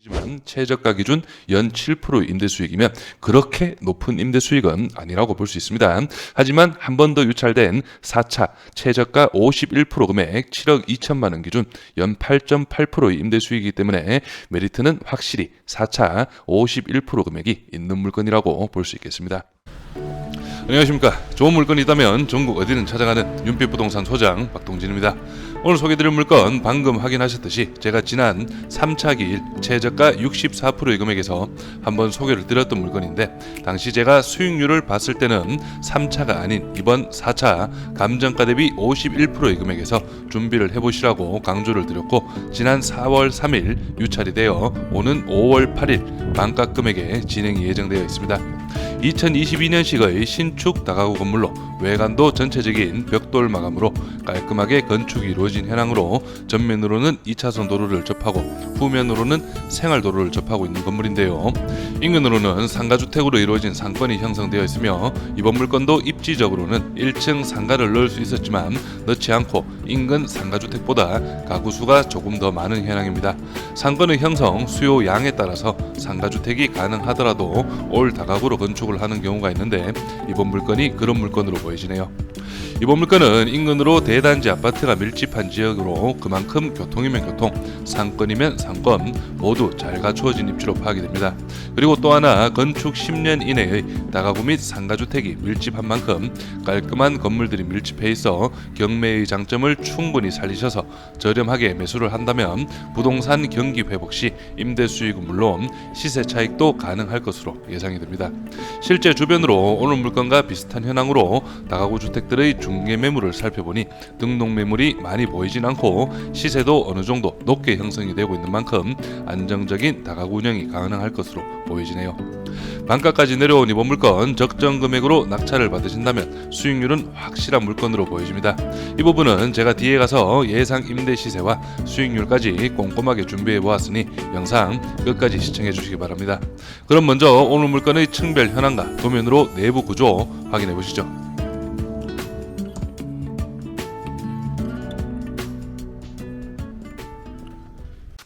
하지만 최저가 기준 연 7% 임대 수익이면 그렇게 높은 임대 수익은 아니라고 볼 수 있습니다. 하지만 한 번 더 유찰된 4차 최저가 51% 금액 7억 2천만 원 기준 연 8.8%의 임대 수익이기 때문에 메리트는 확실히 4차 51% 금액이 있는 물건이라고 볼 수 있겠습니다. 안녕하십니까. 좋은 물건이 있다면 전국 어디든 찾아가는 윤빛부동산 소장 박동진입니다. 오늘 소개드릴 물건 방금 확인하셨듯이 제가 지난 3차 기일 최저가 64%의 금액에서 한번 소개를 드렸던 물건인데, 당시 제가 수익률을 봤을 때는 3차가 아닌 이번 4차 감정가 대비 51%의 금액에서 준비를 해보시라고 강조를 드렸고, 지난 4월 3일 유찰이 되어 오는 5월 8일 반가 금액에 진행이 예정되어 있습니다. 2022년식의 신축 다가구 건물로 외관도 전체적인 벽돌 마감으로 깔끔하게 건축이 이루어진 현황으로 전면으로는 2차선 도로를 접하고 후면으로는 생활도로를 접하고 있는 건물인데요. 인근으로는 상가주택으로 이루어진 상권이 형성되어 있으며 이번 물건도 입지적으로는 1층 상가를 넣을 수 있었지만 넣지 않고 인근 상가주택보다 가구수가 조금 더 많은 현황입니다. 상권의 형성, 수요 양에 따라서 상가주택이 가능하더라도 올 다가구로 건축을 하는 경우가 있는데 이번 물건이 그런 물건으로 보여지네요. 이번 물건은 인근으로 대단지 아파트가 밀집한 지역으로 그만큼 교통이면 교통, 상권이면 상권 모두 잘 갖추어진 입지로 파악이 됩니다. 그리고 또 하나 건축 10년 이내의 다가구 및 상가주택이 밀집한 만큼 깔끔한 건물들이 밀집해 있어 경매의 장점을 충분히 살리셔서 저렴하게 매수를 한다면 부동산 경기 회복 시 임대 수익은 물론 시세 차익도 가능할 것으로 예상이 됩니다. 실제 주변으로 오늘 물건과 비슷한 현황으로 다가구 주택들의 중개 매물을 살펴보니 등록 매물이 많이 보이진 않고 시세도 어느 정도 높게 형성이 되고 있는 만큼 안정적인 다가구 운영이 가능할 것으로 보여지네요. 반가까지 내려온 이번 물건 적정 금액으로 낙찰을 받으신다면 수익률은 확실한 물건으로 보여집니다. 이 부분은 제가 뒤에 가서 예상 임대 시세와 수익률까지 꼼꼼하게 준비해 보았으니 영상 끝까지 시청해 주시기 바랍니다. 그럼 먼저 오늘 물건의 층별 현황과 도면으로 내부 구조 확인해 보시죠.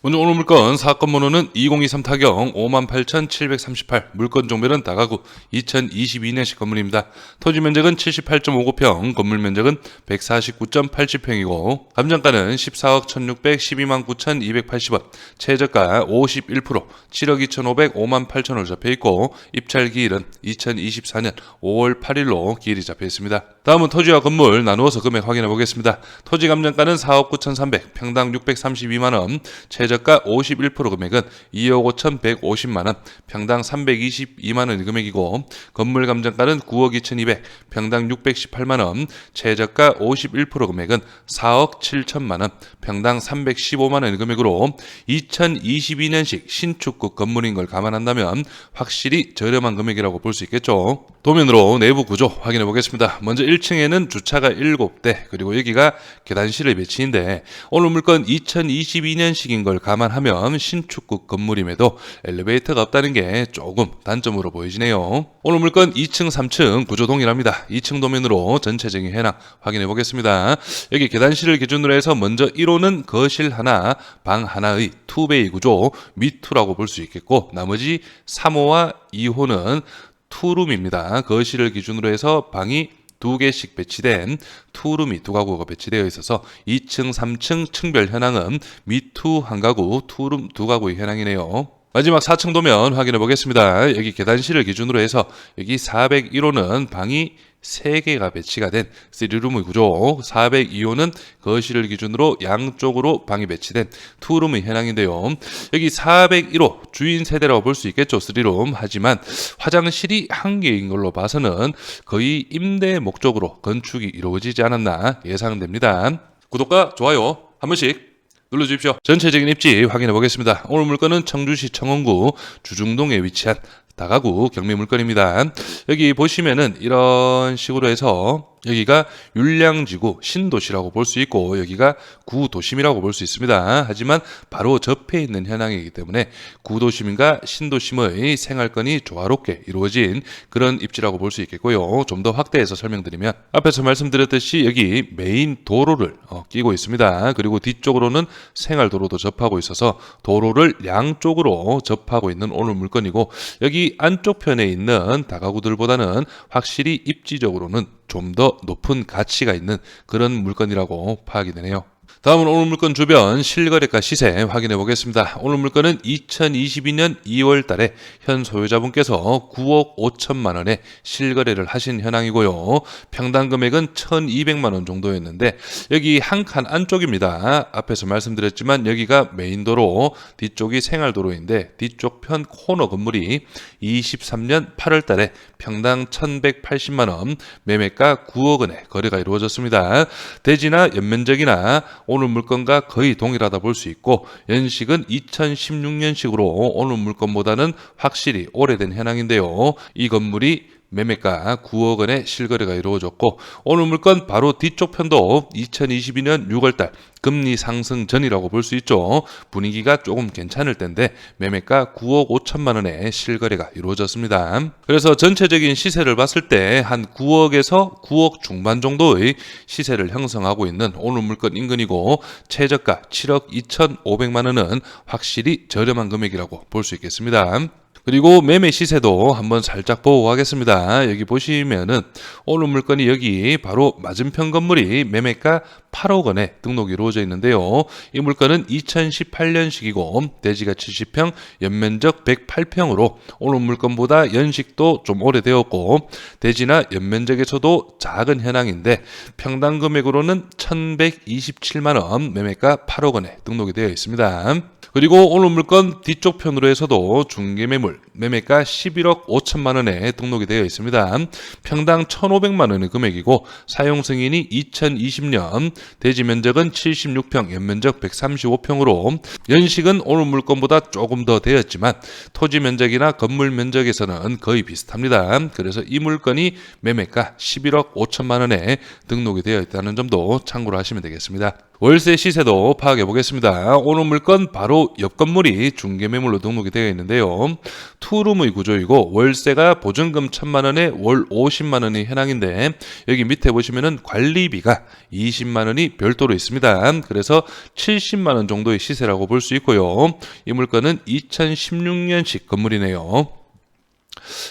먼저 오늘 물건 사건 번호는 2023 타경 58,738, 물건 종별은 다가구 2022년식 건물입니다. 토지 면적은 78.59평, 건물 면적은 149.80평이고 감정가는 14억 1,612만 9,280원, 최저가 51%, 7억 2,500, 5만 8천원으로 잡혀있고 입찰 기일은 2024년 5월 8일로 기일이 잡혀있습니다. 다음은 토지와 건물 나누어서 금액 확인해 보겠습니다. 토지 감정가는 4억 9,300, 평당 632만원, 최저가 51% 금액은 2억 5,150만원, 평당 322만원 금액이고 건물 감정가는 9억 2,200, 평당 618만원, 최저가 51% 금액은 4억 7천만원, 평당 315만원 금액으로 2022년식 신축급 건물인 걸 감안한다면 확실히 저렴한 금액이라고 볼 수 있겠죠. 도면으로 내부 구조 확인해 보겠습니다. 먼저 1층에는 주차가 7대, 그리고 여기가 계단실의 배치인데 오늘 물건 2022년식인 걸 감안하면 신축급 건물임에도 엘리베이터가 없다는 게 조금 단점으로 보여지네요. 오늘 물건 2층, 3층 구조 동일합니다. 2층 도면으로 전체적인 현황 확인해 보겠습니다. 여기 계단실을 기준으로 해서 먼저 1호는 거실 하나, 방 하나의 2베이 구조 미투라고 볼 수 있겠고 나머지 3호와 2호는 투룸입니다. 거실을 기준으로 해서 방이 2개씩 배치된 투룸이 2가구가 배치되어 있어서 2층, 3층 층별 현황은 미투 1가구, 투룸 2가구의 현황이네요. 마지막 4층 도면 확인해 보겠습니다. 여기 계단실을 기준으로 해서 여기 401호는 방이 3개가 배치가 된 3룸의 구조, 402호는 거실을 기준으로 양쪽으로 방이 배치된 2룸의 현황인데요. 여기 401호 주인 세대라고 볼 수 있겠죠. 3룸. 하지만 화장실이 1개인 걸로 봐서는 거의 임대 목적으로 건축이 이루어지지 않았나 예상됩니다. 구독과 좋아요 한 번씩 눌러주십시오. 전체적인 입지 확인해 보겠습니다. 오늘 물건은 청주시 청원구 주중동에 위치한 다가구 경매 물건입니다. 여기 보시면은 이런 식으로 해서 여기가 율량지구 신도시라고 볼 수 있고 여기가 구도심이라고 볼 수 있습니다. 하지만 바로 접해 있는 현황이기 때문에 구도심과 신도심의 생활권이 조화롭게 이루어진 그런 입지라고 볼 수 있겠고요. 좀 더 확대해서 설명드리면 앞에서 말씀드렸듯이 여기 메인 도로를 끼고 있습니다. 그리고 뒤쪽으로는 생활도로도 접하고 있어서 도로를 양쪽으로 접하고 있는 오늘 물건이고 여기 안쪽 편에 있는 다가구들보다는 확실히 입지적으로는 좀 더 높은 가치가 있는 그런 물건이라고 파악이 되네요. 다음은 오늘 물건 주변 실거래가 시세 확인해 보겠습니다. 오늘 물건은 2022년 2월 달에 현 소유자분께서 9억 5천만 원에 실거래를 하신 현황이고요. 평당 금액은 1,200만 원 정도였는데 여기 한 칸 안쪽입니다. 앞에서 말씀드렸지만 여기가 메인도로, 뒤쪽이 생활도로인데 뒤쪽 편 코너 건물이 23년 8월 달에 평당 1,180만 원, 매매가 9억 원에 거래가 이루어졌습니다. 대지나 연면적이나 오늘 물건과 거의 동일하다 볼 수 있고 연식은 2016년식으로 오늘 물건보다는 확실히 오래된 현황인데요. 이 건물이 매매가 9억 원의 실거래가 이루어졌고 오늘 물건 바로 뒤쪽 편도 2022년 6월달 금리 상승 전이라고 볼 수 있죠. 분위기가 조금 괜찮을 때인데 매매가 9억 5천만 원의 실거래가 이루어졌습니다. 그래서 전체적인 시세를 봤을 때 한 9억에서 9억 중반 정도의 시세를 형성하고 있는 오늘 물건 인근이고 최저가 7억 2,500만 원은 확실히 저렴한 금액이라고 볼 수 있겠습니다. 그리고 매매 시세도 한번 살짝 보고 가겠습니다. 여기 보시면은 오늘 물건이 여기 바로 맞은편 건물이 매매가 8억 원에 등록이 이루어져 있는데요. 이 물건은 2018년식이고 대지가 70평, 연면적 108평으로 오늘 물건보다 연식도 좀 오래되었고 대지나 연면적에서도 작은 현황인데 평당 금액으로는 1,127만 원, 매매가 8억 원에 등록이 되어 있습니다. 그리고 오늘 물건 뒤쪽 편으로 해서도 중개매물 매매가 11억 5천만 원에 등록이 되어 있습니다. 평당 1,500만 원의 금액이고 사용 승인이 2020년, 대지 면적은 76평, 연면적 135평으로 연식은 오늘 물건보다 조금 더 되었지만 토지 면적이나 건물 면적에서는 거의 비슷합니다. 그래서 이 물건이 매매가 11억 5천만 원에 등록이 되어 있다는 점도 참고로 하시면 되겠습니다. 월세 시세도 파악해 보겠습니다. 오늘 물건 바로 옆 건물이 중개매물로 등록이 되어 있는데요. 투룸의 구조이고 월세가 보증금 1,000만 원에 월 50만 원의 현황인데 여기 밑에 보시면은 관리비가 20만 원이 별도로 있습니다. 그래서 70만 원 정도의 시세라고 볼 수 있고요. 이 물건은 2016년식 건물이네요.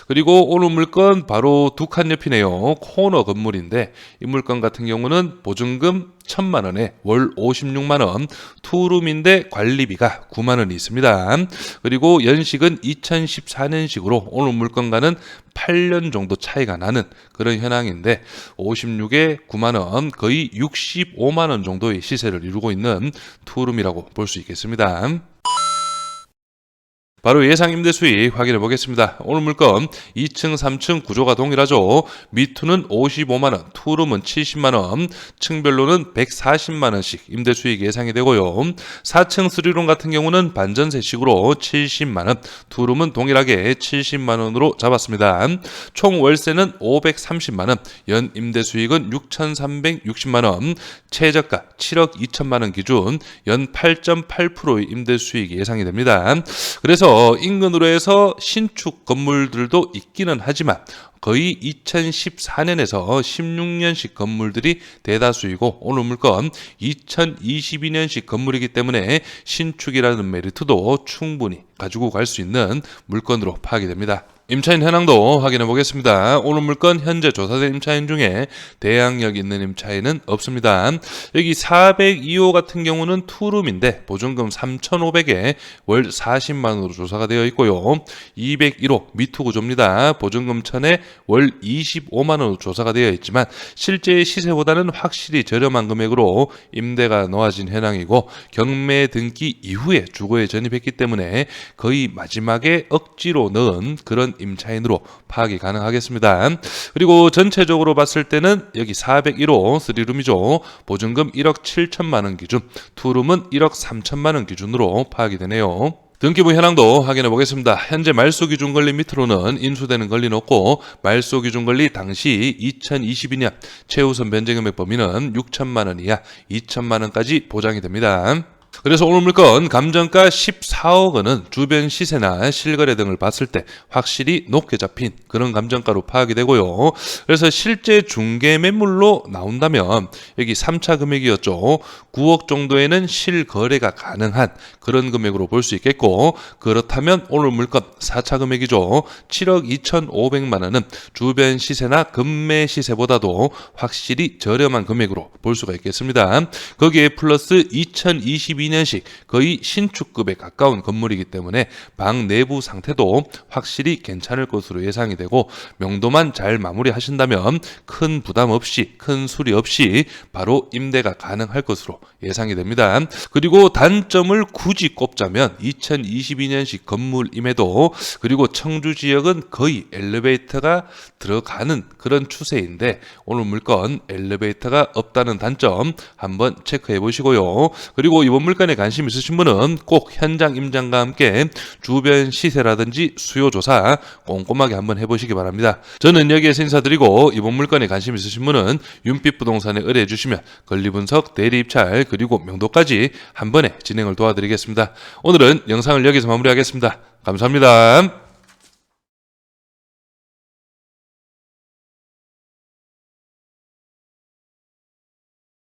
그리고 오늘 물건 바로 두 칸 옆이네요. 코너 건물인데 이 물건 같은 경우는 보증금 1,000만 원에 월 56만 원, 투룸인데 관리비가 9만 원이 있습니다. 그리고 연식은 2014년식으로 오늘 물건과는 8년 정도 차이가 나는 그런 현황인데 56에 9만 원, 거의 65만 원 정도의 시세를 이루고 있는 투룸이라고 볼 수 있겠습니다. 바로 예상 임대 수익 확인해 보겠습니다. 오늘 물건 2층, 3층 구조가 동일하죠. 미투는 55만 원, 투룸은 70만 원, 층별로는 140만 원씩 임대 수익 예상이 되고요. 4층 3룸 같은 경우는 반전세식으로 70만 원, 투룸은 동일하게 70만 원으로 잡았습니다. 총 월세는 530만 원, 연 임대 수익은 6,360만 원, 최저가 7억 2천만 원 기준 연 8.8%의 임대 수익이 예상이 됩니다. 그래서 인근으로 해서 신축 건물들도 있기는 하지만 거의 2014년에서 16년식 건물들이 대다수이고 오늘 물건 2022년식 건물이기 때문에 신축이라는 메리트도 충분히 가지고 갈 수 있는 물건으로 파악이 됩니다. 임차인 현황도 확인해 보겠습니다. 오늘 물건 현재 조사된 임차인 중에 대항력 있는 임차인은 없습니다. 여기 402호 같은 경우는 투룸인데 보증금 3,500에 월 40만 원으로 조사가 되어 있고요. 201호 미투 구조입니다. 보증금 1,000에 월 25만 원으로 조사가 되어 있지만 실제 시세보다는 확실히 저렴한 금액으로 임대가 놓아진 현황이고 경매 등기 이후에 주거에 전입했기 때문에 거의 마지막에 억지로 넣은 그런 임차인으로 파악이 가능하겠습니다. 그리고 전체적으로 봤을 때는 여기 401호 3룸이죠. 보증금 1억 7천만 원 기준, 투룸은 1억 3천만 원 기준으로 파악이 되네요. 등기부 현황도 확인해 보겠습니다. 현재 말소기준 권리 밑으로는 인수되는 권리는 없고 말소기준 권리 당시 2022년 최우선 변제금액 범위는 6천만 원 이하 2천만 원까지 보장이 됩니다. 그래서 오늘 물건 감정가 14억 원은 주변 시세나 실거래 등을 봤을 때 확실히 높게 잡힌 그런 감정가로 파악이 되고요. 그래서 실제 중개 매물로 나온다면 여기 3차 금액이었죠. 9억 정도에는 실거래가 가능한 그런 금액으로 볼 수 있겠고, 그렇다면 오늘 물건 4차 금액이죠. 7억 2,500만 원은 주변 시세나 금매 시세보다도 확실히 저렴한 금액으로 볼 수가 있겠습니다. 거기에 플러스 2022년식 거의 신축급에 가까운 건물이기 때문에 방 내부 상태도 확실히 괜찮을 것으로 예상이 되고, 명도만 잘 마무리하신다면 큰 부담 없이, 큰 수리 없이 바로 임대가 가능할 것으로 예상이 됩니다. 그리고 단점을 굳이 꼽자면 2022년식 건물임에도, 그리고 청주 지역은 거의 엘리베이터가 들어가는 그런 추세인데 오늘 물건 엘리베이터가 없다는 단점 한번 체크해 보시고요. 그리고 이번 물건에 관심 있으신 분은 꼭 현장 임장과 함께 주변 시세라든지 수요 조사 꼼꼼하게 한번 해보시기 바랍니다. 저는 여기에서 인사드리고, 이번 물건에 관심 있으신 분은 윤빛부동산에 의뢰해 주시면 권리 분석, 대리 입찰, 그리고 명도까지 한 번에 진행을 도와드리겠습니다. 오늘은 영상을 여기서 마무리하겠습니다. 감사합니다.